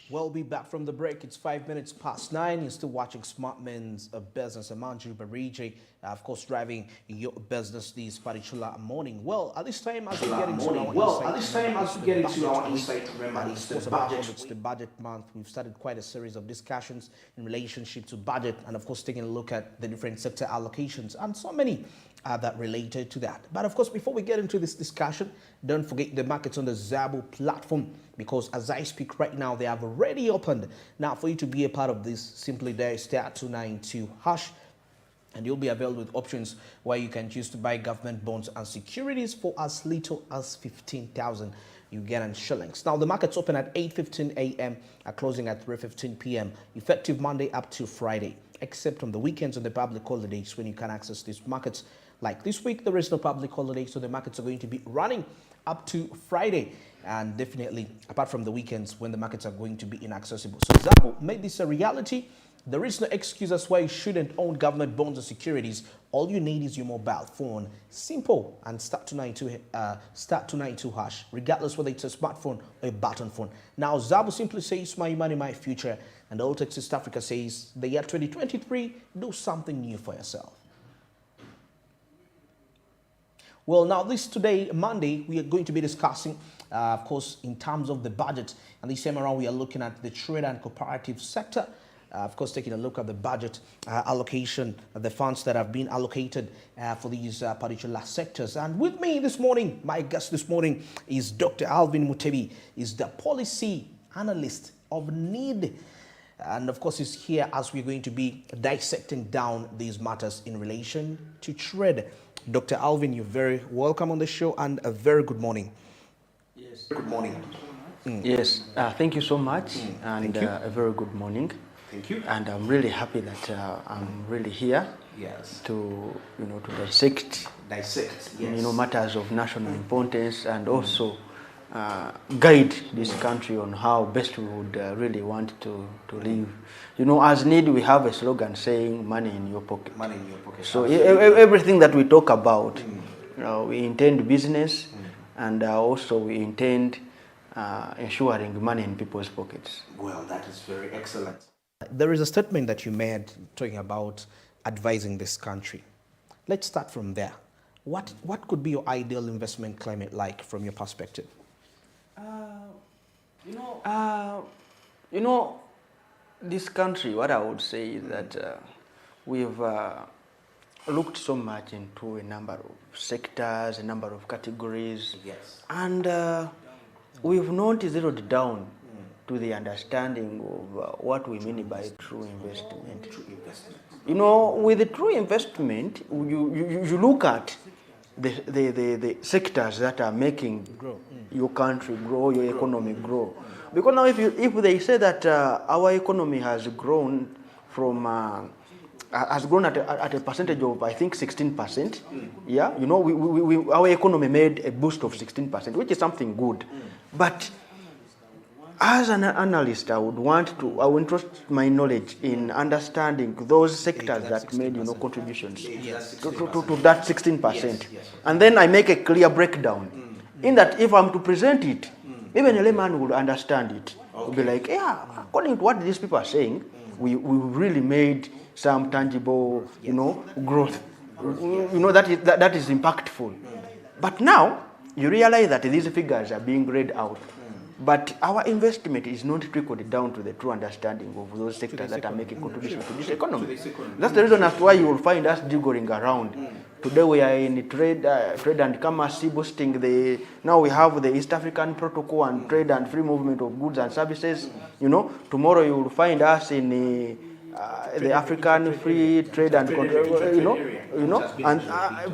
We'll be back from the break. It's 5 minutes past 9. You're still watching Smart Men's Business. I'm Andrew Bariji, of course, driving your business this particular morning. Well, at this time, as we get into our insight, remember, it's the budget. It's the budget month. We've started quite a series of discussions in relationship to budget, and of course, taking a look at the different sector allocations and so many that related to that. But of course, before we get into this discussion, don't forget the markets on the Zabu platform, because as I speak right now, they have already opened. Now, for you to be a part of this, simply dial *292#, and you'll be availed with options where you can choose to buy government bonds and securities for as little as 15,000 Ugandan shillings. Now, the markets open at 8:15 a.m. and closing at 3:15 p.m. effective Monday up to Friday, except on the weekends and the public holidays when you can access these markets. Like this week, there is no public holiday, so the markets are going to be running up to Friday, and definitely apart from the weekends when the markets are going to be inaccessible. So Zabu made this a reality. There is no excuse as why you shouldn't own government bonds or securities. All you need is your mobile phone. Simple, and *292#, regardless whether it's a smartphone or a button phone. Now, Zabu simply says, my money, my future. And the old text Eastafrica says, the year 2023, do something new for yourself. Well, now today, Monday, we are going to be discussing, of course, in terms of the budget. And this time around, we are looking at the trade and cooperative sector. Of course, taking a look at the budget allocation, the funds that have been allocated for these particular sectors. And with me this morning, my guest this morning is Dr. Alvin Mutebi, is the policy analyst of NEED. And of course, he's here as we're going to be dissecting down these matters in relation to trade. Dr. Alvin, you're very welcome on the show, and a very good morning. Yes. Good morning. Yes. Thank you so much, and a very good morning. Thank you. And I'm really happy that I'm really here. Yes. To to dissect. Yes. Matters of national importance, and also guide this country on how best we would really want to live. As NEED, we have a slogan saying "money in your pocket." Money in your pocket. So everything that we talk about, we intend business, and also we intend ensuring money in people's pockets. Well, that is very excellent. There is a statement that you made talking about advising this country. Let's start from there. What could be your ideal investment climate like from your perspective? This country, what I would say is that we've looked so much into a number of sectors, a number of categories. Yes. And we've not zeroed down to the understanding of what we mean by true investment. True investment. With the true investment, you look at the sectors that are making your country grow, your economy grow. Because now if they say that our economy has grown from at a percentage of, I think, 16%. Yeah, our economy made a boost of 16%, which is something good. But as an analyst, I would entrust my knowledge in understanding those sectors that made contributions to that 16%. And then I make a clear breakdown in that if I'm to present it, even a layman will understand it. Will be like, yeah, according to what these people are saying, we really made some tangible, growth. That is impactful. But now you realize that these figures are being read out. But our investment is not trickled down to the true understanding of those sectors that are making contributions to this economy. That's the reason as to why you will find us jiggling around. Today we are in trade and commerce boosting now we have the East African Protocol and trade and free movement of goods and services. Tomorrow you will find us in the African free trade and and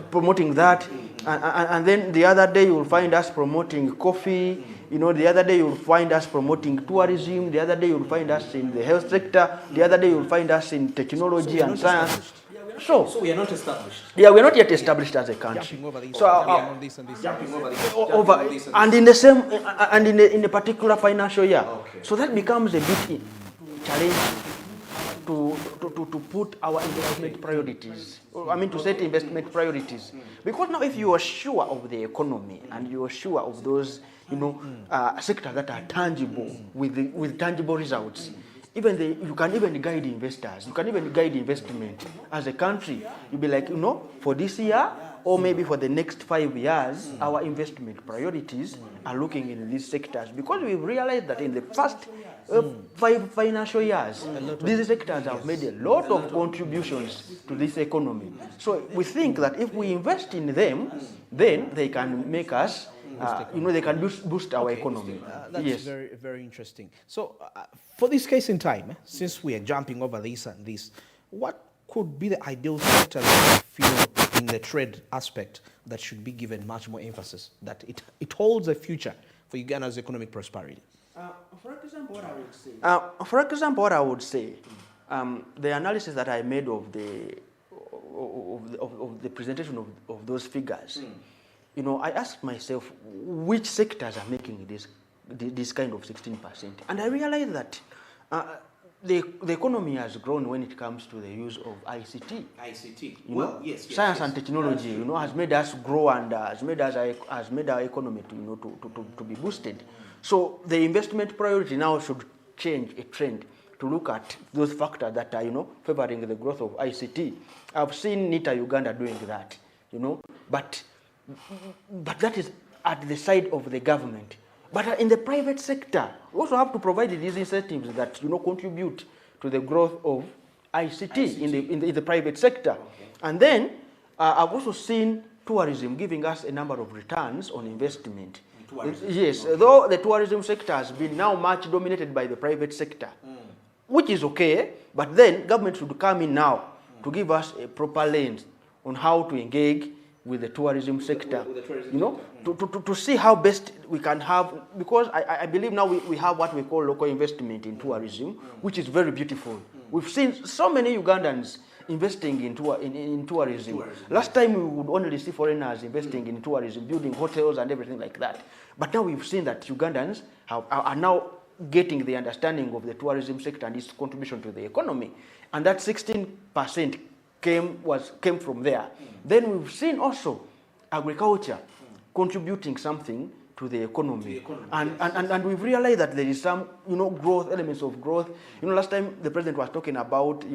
promoting that. And then the other day you will find us promoting coffee. The other day you'll find us promoting tourism. The other day you'll find us in the health sector. The other day you'll find us in technology and science. So we are not established. Yeah, we are not yet established as a country. And in the same in a particular financial year. Okay. So that becomes a bit challenging. to put our investment priorities. I mean, to set investment priorities. Because now if you are sure of the economy and you are sure of those, sectors that are tangible with tangible results, you can even guide investors. You can even guide investment as a country. You'll be like, for this year or maybe for the next 5 years, our investment priorities are looking in these sectors, because we've realized that in the first 5 financial years, these sectors have made a lot of contributions to this economy. So we think that if we invest in them, then they can make us, they can boost our economy. That's yes. very, very interesting. So for this case in time, since we are jumping over this and this, what could be the ideal sector that you feel in the trade aspect that should be given much more emphasis, that it holds a future for Ughanda's economic prosperity? For example, what I would say, the analysis that I made of the presentation of those figures, I asked myself which sectors are making this kind of 16%, and I realized that the economy has grown when it comes to the use of ICT. Yes. Science and technology, has made us grow and has made our economy to be boosted. So the investment priority now should change a trend to look at those factors that are, favoring the growth of ICT. I've seen NITA Uganda doing that, but that is at the side of the government. But in the private sector, we also have to provide these incentives that contribute to the growth of ICT. In the private sector. Okay. And then I've also seen tourism giving us a number of returns on investment. Yes, okay. Though the tourism sector has been now much dominated by the private sector, which is okay, but then government should come in now to give us a proper lens on how to engage with the tourism sector, to see how best we can have, because I believe now we have what we call local investment in tourism, which is very beautiful. We've seen so many Ugandans investing in tourism. Last time we would only see foreigners investing in tourism, building hotels and everything like that. But now we've seen that Ugandans are now getting the understanding of the tourism sector and its contribution to the economy. And that 16% came from there. Then we've seen also agriculture contributing something to the economy. And we've realized that there is some, growth, elements of growth. Last time the president was talking about,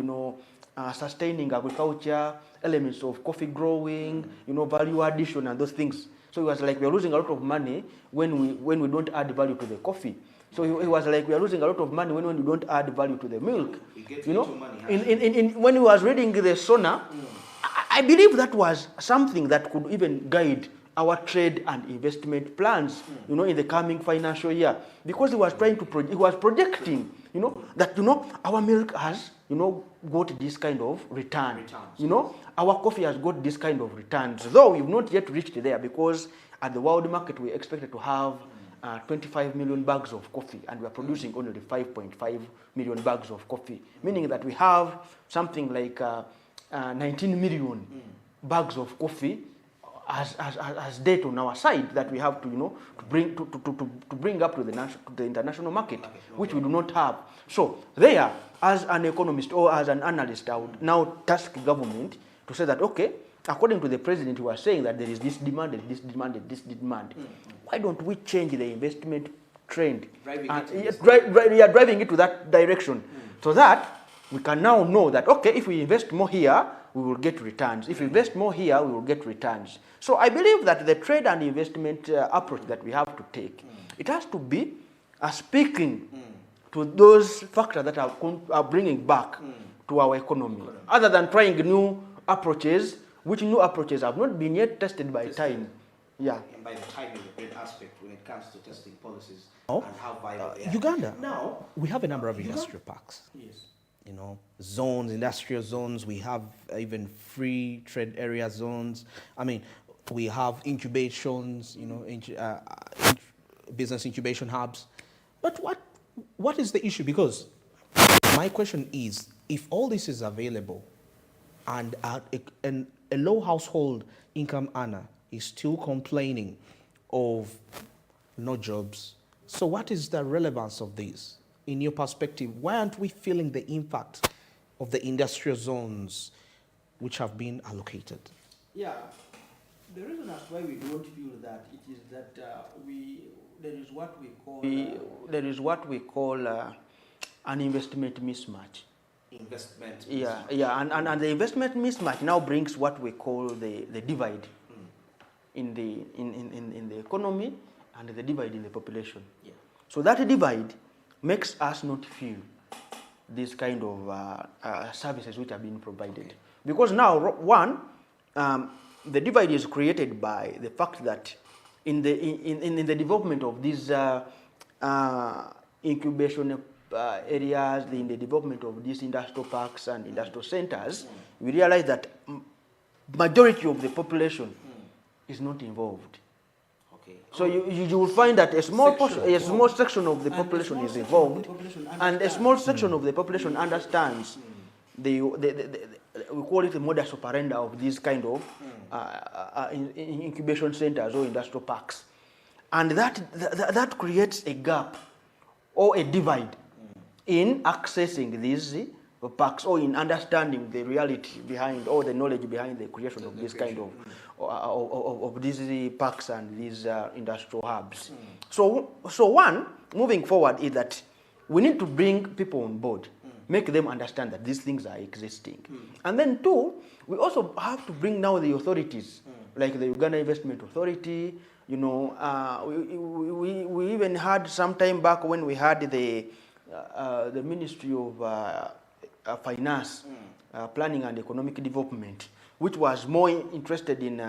sustaining agriculture, elements of coffee growing, value addition and those things. So it was like we are losing a lot of money when we don't add value to the coffee. So it was like we are losing a lot of money when we don't add value to the milk. When he was reading the SONA, I believe that was something that could even guide our trade and investment plans, in the coming financial year, because he was trying to projecting, that our milk has, got this kind of return. Our coffee has got this kind of returns, though we've not yet reached there, because at the world market we expected to have 25 million bags of coffee, and we are producing only 5.5 million bags of coffee, meaning that we have something like 19 million bags of coffee as debt on our side that we have to bring up to the international market, which we do not have. So there, as an economist or as an analyst, I would now task government to say that, okay, according to the president, who was saying that there is this demand, this demand. Why don't we change the investment trend? Driving it to that direction, so that we can now know that, okay, if we invest more here, we will get returns. If we invest more here, we will get returns. So I believe that the trade and investment approach that we have to take, it has to be speaking to those factors that are bringing back to our economy, other than trying new approaches, which new approaches have not been yet tested by time. Yeah. And by the time is a great aspect when it comes to testing policies and how vital they are. Uganda, now we have a number of industrial parks. Yes. Zones, industrial zones. We have even free trade area zones. I mean, we have incubations, business incubation hubs. But what is the issue? Because my question is, if all this is available and a low household income earner is still complaining of no jobs, so what is the relevance of this? In your perspective, why aren't we feeling the impact of the industrial zones which have been allocated? Yeah, the reason as why we don't feel that it is that there is what we call an investment mismatch. Investment. Yeah, and the investment mismatch now brings what we call the divide in the economy and the divide in the population. Yeah. So that divide makes us not feel these kind of services which are being provided. Because now, one, the divide is created by the fact that in the development of these incubation areas, in the development of these industrial parks and industrial centers, we realize that majority of the population is not involved. Okay. So you will find that a small section of the population is involved, and a small section of the population understands we call it the modus operandi of these kind of incubation centers or industrial parks, and that creates a gap or a divide in accessing these parks or in understanding the reality behind or the knowledge behind the creation of this kind of these parks and these industrial hubs. So one, moving forward, is that we need to bring people on board, make them understand that these things are existing. And then two, we also have to bring now the authorities, like the Uganda Investment Authority. You know, we even had some time back when we had the Ministry of Finance, Planning and Economic Development, which was more interested in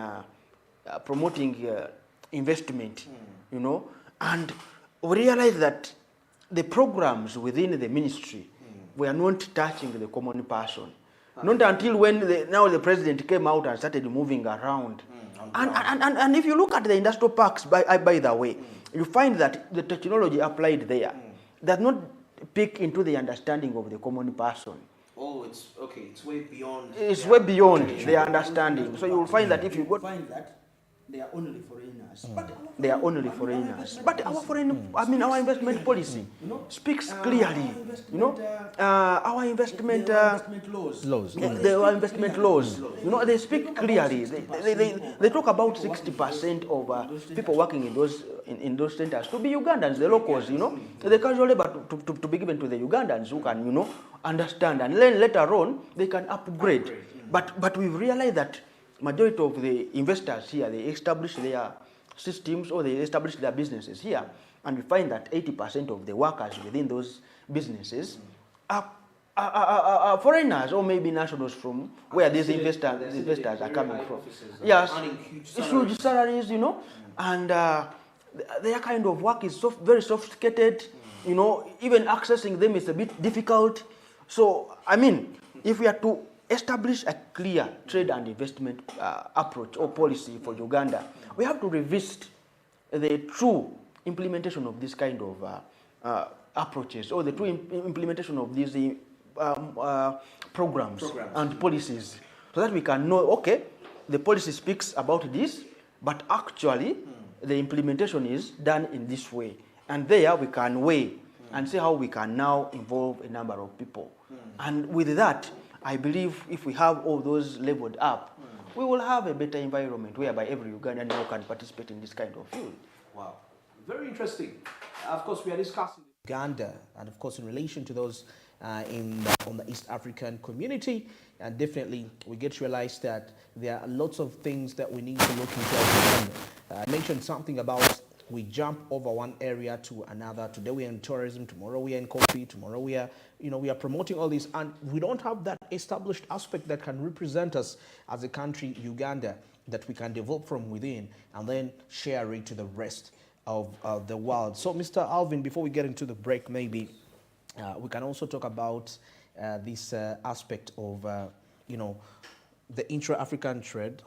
promoting investment, you know, and we realized that the programs within the ministry were not touching the common person. Not until when now the president came out and started moving around. And if you look at the industrial parks, by the way, you find that the technology applied there does not peek into the understanding of the common person. Oh, it's okay. It's way beyond. It's way beyond their understanding. So you will find that if you go, they are only foreigners. They are only foreigners. But our investment policy speaks clearly. You know, our investment Laws. our investment laws. You know, they speak clearly. They talk about 60% of people working in those centers to be Ugandans, the locals. You know, the casual labor to be given to the Ugandans who can understand and learn later on. They can upgrade. But we've realized that majority of the investors here, they establish their systems or they establish their businesses here, and we find that 80% of the workers within those businesses are foreigners or maybe nationals from where these investors are coming from. Yes, huge salaries, you know, and their kind of work is very sophisticated. You know, even accessing them is a bit difficult. So, I mean, if we are to establish a clear trade and investment approach or policy for Uganda, we have to revisit the true implementation of this kind of approaches or the true implementation of these programs and policies, so that we can know, okay, the policy speaks about this, but actually the implementation is done in this way. And there we can weigh and see how we can now involve a number of people. And with that, I believe if we have all those leveled up, we will have a better environment whereby every Ugandan now can participate in this kind of field. Wow, very interesting. Of course, we are discussing Uganda, and of course, in relation to those on the East African community, and definitely we get to realize that there are lots of things that we need to look into. I mentioned something about we jump over one area to another. Today we are in tourism, tomorrow we are in coffee, tomorrow we are, we are promoting all this, and we don't have that established aspect that can represent us as a country, Uganda, that we can develop from within and then share it to the rest of the world. So, Mr. Alvin, before we get into the break, maybe we can also talk about this aspect of, the intra-African trade.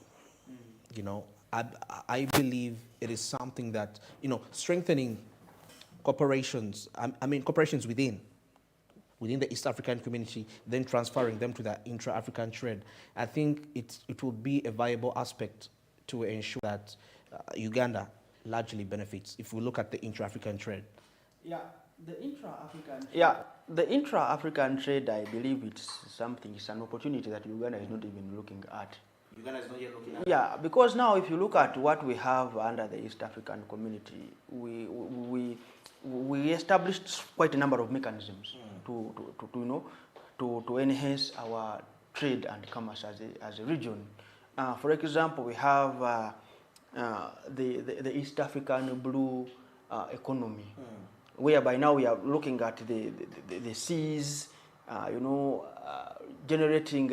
I believe it is something that, strengthening corporations, corporations within the East African community, then transferring them to the intra-African trade. I think it will be a viable aspect to ensure that Uganda largely benefits if we look at the intra-African trade. Yeah, The intra-African. Yeah, the intra-African trade, I believe it's something, it's an opportunity that Uganda is not even looking at. Uganda is not yet looking at. Yeah, because now if you look at what we have under the East African community, we established quite a number of mechanisms to enhance our trade and commerce as a region. For example, we have the East African blue economy, whereby now we are looking at the seas, generating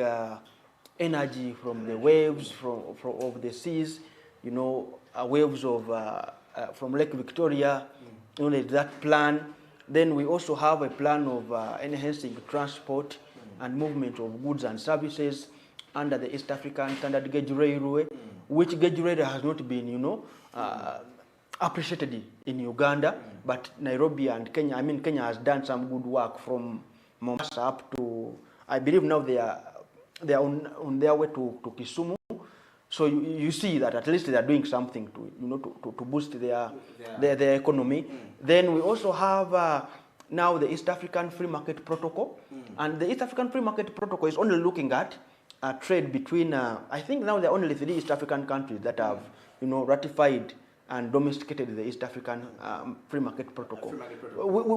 energy from the waves of the seas, waves of from Lake Victoria. That plan. Then we also have a plan of enhancing transport and movement of goods and services under the East African Standard Gauge Railway, which gauge railway has not been, appreciated in Uganda, but Nairobi and Kenya, Kenya has done some good work from Mombasa up to, I believe now they are on their way to Kisumu. So you see that at least they are doing something to boost their economy. Then we also have now the East African Free Market Protocol, and the East African Free Market Protocol is only looking at trade between. I think now there are only 3 East African countries that have ratified and domesticated the East African Free Market Protocol,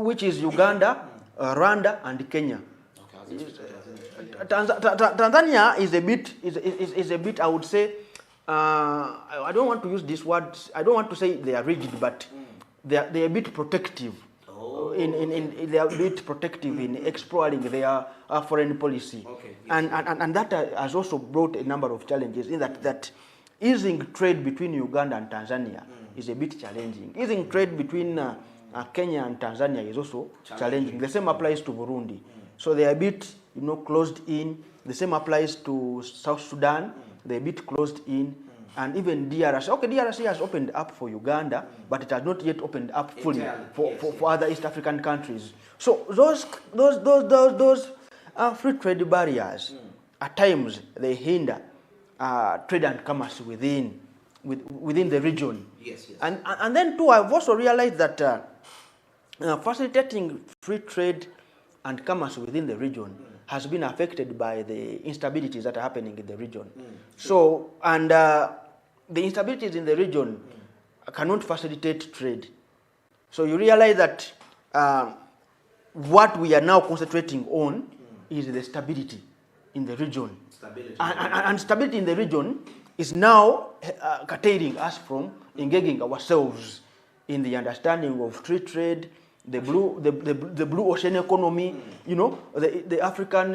which is Uganda, Rwanda, and Kenya. Tanzania is a bit, I would say, I don't want to use this word, I don't want to say they are rigid, but they are a bit protective. They are a bit protective in exploring their foreign policy. Okay. And that has also brought a number of challenges in that easing trade between Uganda and Tanzania is a bit challenging. Easing trade between Kenya and Tanzania is also challenging. The same applies to Burundi. So they are a bit, closed in. The same applies to South Sudan. They're a bit closed in. And even DRC. Okay, DRC has opened up for Uganda, but it has not yet opened up fully for other East African countries. So those free trade barriers, at times they hinder trade and commerce within the region. Yes. And then too, I've also realized that facilitating free trade and commerce within the region has been affected by the instabilities that are happening in the region. So, and the instabilities in the region cannot facilitate trade. So you realize that what we are now concentrating on is the stability in the region. And stability in the region is now curtailing us from engaging ourselves in the understanding of free trade, the blue ocean economy, the African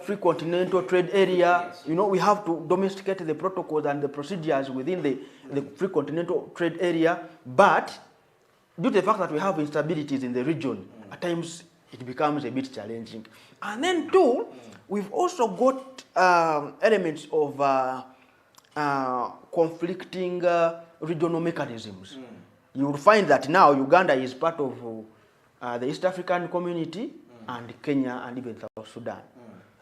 free continental trade area. We have to domesticate the protocols and the procedures within the free continental trade area. But due to the fact that we have instabilities in the region, at times it becomes a bit challenging. And then too, we've also got elements of conflicting regional mechanisms. You will find that now Uganda is part of the East African community and Kenya and even South Sudan.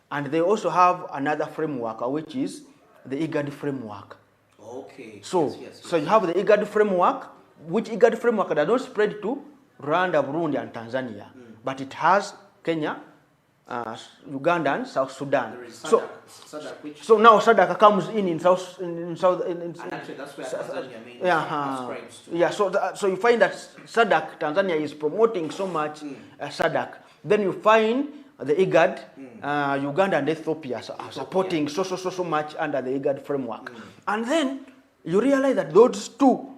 And they also have another framework, which is the IGAD framework. Okay. So you have the IGAD framework, which IGAD framework does not spread to Rwanda, Burundi, and Tanzania, but it has Kenya, Uganda, and South Sudan. So now SADC comes in South. And actually, that's where Tanzania means. Yeah. So you find that SADC, Tanzania is promoting so much SADC. Then you find the IGAD, Uganda and Ethiopia are supporting so much under the IGAD framework. And then you realize that those two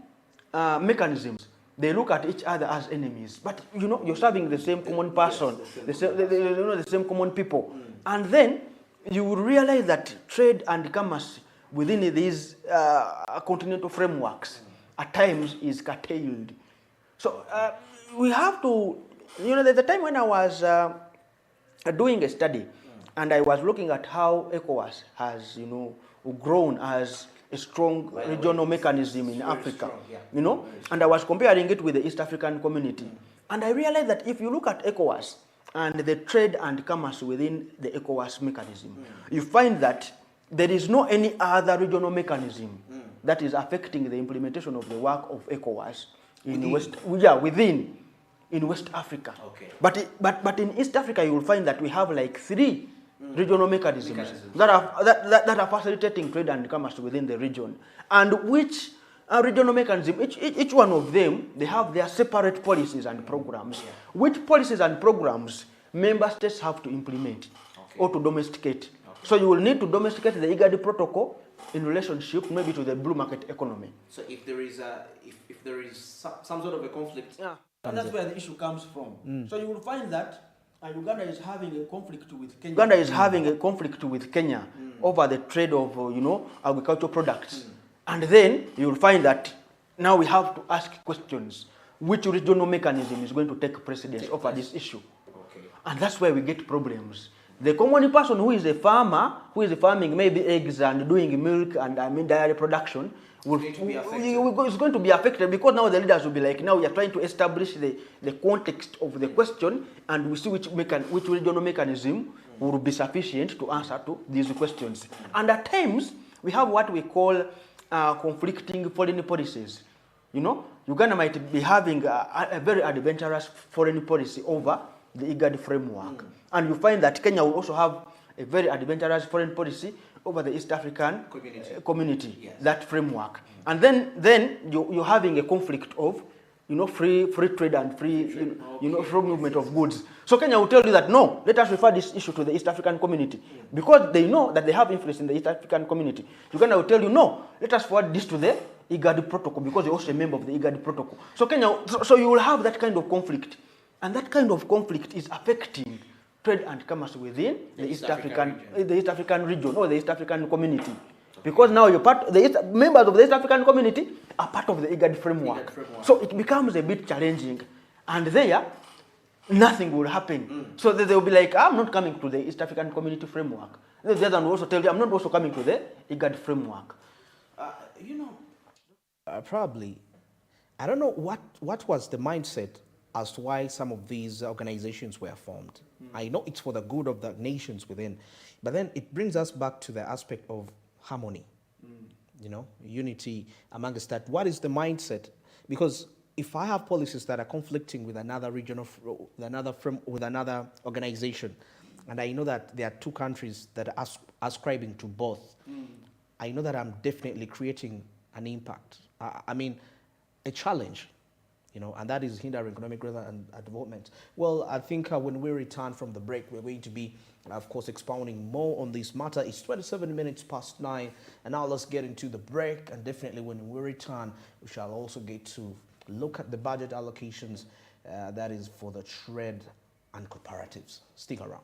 mechanisms, they look at each other as enemies, but you're serving the same common person, the same common people. And then you will realize that trade and commerce within these continental frameworks at times is curtailed. So we have to, there's a time when I was doing a study, and I was looking at how ECOWAS has, grown as a strong regional mechanism in Africa, and I was comparing it with the East African community. And I realized that if you look at ECOWAS and the trade and commerce within the ECOWAS mechanism, you find that there is no any other regional mechanism that is affecting the implementation of the work of ECOWAS within. in West Africa. Okay. But in East Africa, you will find that we have like 3 regional mechanisms that are facilitating trade and commerce within the region, and which regional mechanism, each one of them, they have their separate policies and programs. Yeah. Which policies and programs member states have to implement or to domesticate. So you will need to domesticate the IGAD protocol in relationship maybe to the blue market economy. So if there is some sort of a conflict, And that's where the issue comes from. So you will find that Uganda is having a conflict with Kenya. Over the trade of agricultural products. And then you will find that now we have to ask questions. Which regional mechanism is going to take precedence over this issue? okay, And that's where we get problems. The common person who is a farmer, who is farming maybe eggs and doing milk and dairy production, is going to be affected because now the leaders will be like, now we are trying to establish the context of the question, and we see which regional mechanism will be sufficient to answer to these questions. And at times, we have what we call conflicting foreign policies. Uganda might be having a very adventurous foreign policy over the IGAD framework. And you find that Kenya will also have a very adventurous foreign policy over the East African community, yes, that framework. And then you're having a conflict of free trade and free movement of goods. So Kenya will tell you that no, let us refer this issue to the East African community because they know that they have influence in the East African community. Uganda will tell you no, let us forward this to the IGAD protocol because you're also a member of the IGAD protocol. So you will have that kind of conflict, and that kind of conflict is affecting trade and commerce within the East African region or the East African community. Because now members of the East African community are part of the IGAD framework. So it becomes a bit challenging. And there, nothing will happen. So they will be like, I'm not coming to the East African community framework. The other one will also tell you, I'm not also coming to the IGAD framework. Probably, I don't know what was the mindset as to why some of these organizations were formed. I know it's for the good of the nations within, but then it brings us back to the aspect of harmony, unity amongst that. What is the mindset? Because if I have policies that are conflicting with another region with another organization, and I know that there are 2 countries that are ascribing to both, I know that I'm definitely creating an impact. A challenge, and that is hindering economic growth and development. Well, I think when we return from the break, we're going to be, of course, expounding more on this matter. It's 27 minutes past 9, and now let's get into the break. And definitely when we return, we shall also get to look at the budget allocations that is for the trade and cooperatives. Stick around.